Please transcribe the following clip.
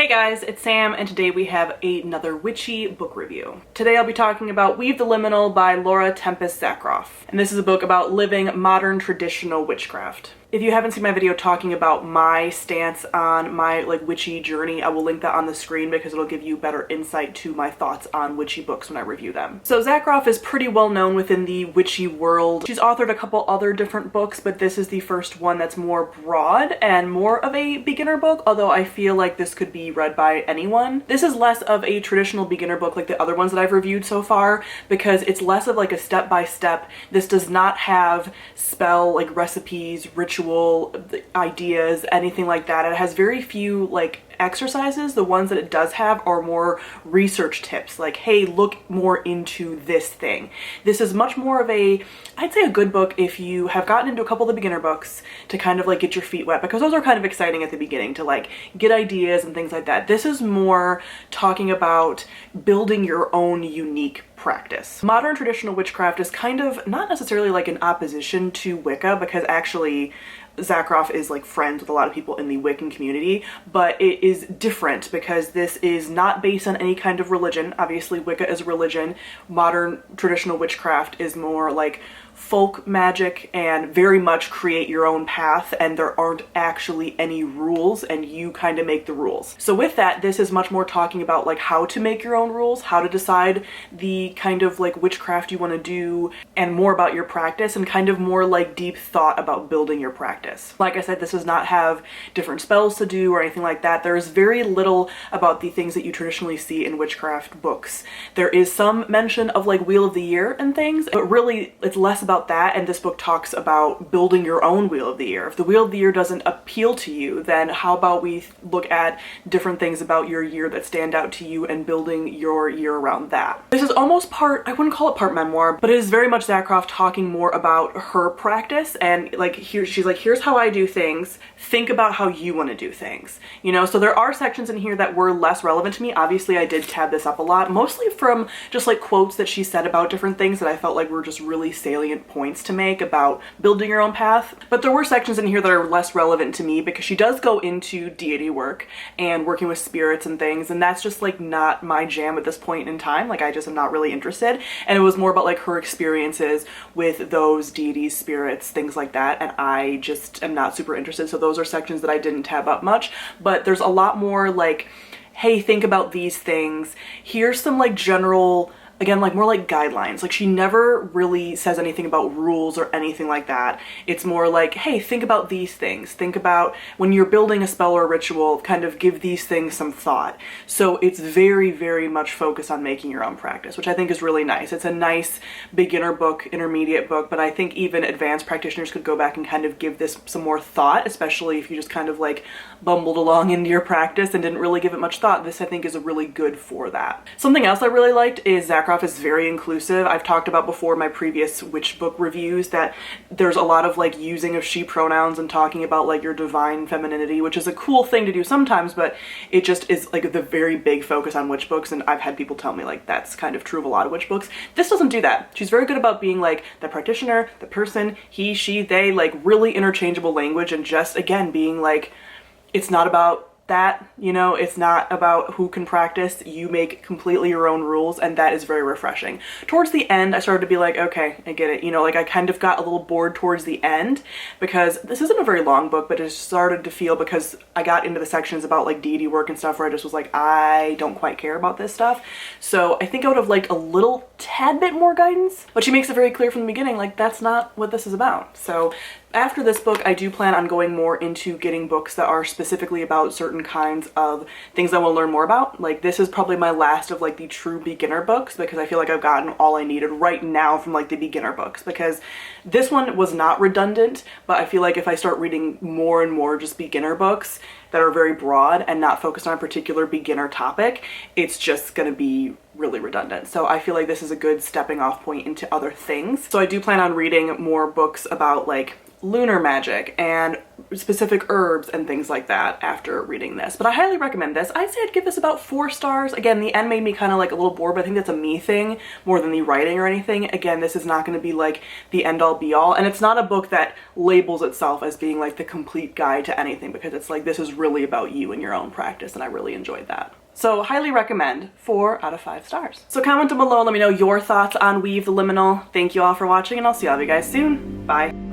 Hey guys, it's Sam, and today we have another witchy book review. Today I'll be talking about Weave the Liminal by Laura Tempest Zakroff. And this is a book about living modern traditional witchcraft. If you haven't seen my video talking about my stance on my witchy journey, I will link that on the screen because it'll give you better insight to my thoughts on witchy books when I review them. So Zakroff is pretty well known within the witchy world. She's authored a couple other different books, but this is the first one that's more broad and more of a beginner book, although I feel like this could be read by anyone. This is less of a traditional beginner book like the other ones that I've reviewed so far because it's less of like a step-by-step. This does not have spell recipes, ritual ideas, anything like that. It has very few exercises. The ones that it does have are more research tips, like, hey, look more into this thing. This is much more of I'd say a good book if you have gotten into a couple of the beginner books to kind of get your feet wet, because those are kind of exciting at the beginning to get ideas and things like that. This is more talking about building your own unique practice. Modern traditional witchcraft is kind of not necessarily in opposition to Wicca, because actually Zakroff is friends with a lot of people in the Wiccan community, but it is different because this is not based on any kind of religion. Obviously Wicca is a religion. Modern traditional witchcraft is more folk magic and very much create your own path, and there aren't actually any rules and you kind of make the rules. So with that, this is much more talking about how to make your own rules, how to decide the kind of witchcraft you want to do, and more about your practice and kind of more deep thought about building your practice. Like I said, this does not have different spells to do or anything like that. There is very little about the things that you traditionally see in witchcraft books. There is some mention of Wheel of the Year and things, but really it's less about that, and this book talks about building your own Wheel of the Year. If the Wheel of the Year doesn't appeal to you, then how about we look at different things about your year that stand out to you and building your year around that. This is almost part, I wouldn't call it part memoir, but it is very much Zakroff talking more about her practice, and she's here's how I do things, think about how you want to do things, so there are sections in here that were less relevant to me. Obviously I did tab this up a lot, mostly from just quotes that she said about different things that I felt were just really salient points to make about building your own path. But there were sections in here that are less relevant to me because she does go into deity work and working with spirits and things, and that's just not my jam at this point in time. I just am not really interested, and it was more about her experiences with those deities, spirits, things like that, and I just am not super interested. So those are sections that I didn't tab up much, but there's a lot more hey, think about these things, here's some general, again, more guidelines. She never really says anything about rules or anything like that. It's more hey, think about these things. Think about when you're building a spell or a ritual, kind of give these things some thought. So it's very, very much focused on making your own practice, which I think is really nice. It's a nice beginner book, intermediate book, but I think even advanced practitioners could go back and kind of give this some more thought, especially if you just kind of bumbled along into your practice and didn't really give it much thought. This, I think, is really good for that. Something else I really liked is Zakroff is very inclusive. I've talked about before in my previous witch book reviews that there's a lot of using of she pronouns and talking about your divine femininity, which is a cool thing to do sometimes, but it just is the very big focus on witch books, and I've had people tell me that's kind of true of a lot of witch books. This doesn't do that. She's very good about being the practitioner, the person, he, she, they, really interchangeable language, and just again being it's not about that, it's not about who can practice. You make completely your own rules, and that is very refreshing. Towards the end, I started to be okay, I get it. I kind of got a little bored towards the end because this isn't a very long book, but it started to feel, because I got into the sections about deity work and stuff where I just was I don't quite care about this stuff. So I think I would have liked a little tad bit more guidance, but she makes it very clear from the beginning, that's not what this is about. So after this book, I do plan on going more into getting books that are specifically about certain kinds of things I want to learn more about. This is probably my last of the true beginner books, because I feel I've gotten all I needed right now from the beginner books, because this one was not redundant, but I feel if I start reading more and more just beginner books that are very broad and not focused on a particular beginner topic, it's just gonna be really redundant. So I feel this is a good stepping off point into other things. So I do plan on reading more books about lunar magic and specific herbs and things like that after reading this. But I highly recommend this. I'd say I'd give this about 4 stars. Again, the end made me kind of like a little bored, but I think that's a me thing more than the writing or anything. Again, this is not going to be like the end all be all, and it's not a book that labels itself as being like the complete guide to anything, because it's like this is really about you and your own practice, and I really enjoyed that. So highly recommend, 4 out of 5 stars. So comment down below, let me know your thoughts on Weave the Liminal. Thank you all for watching, and I'll see all of you guys soon. Bye.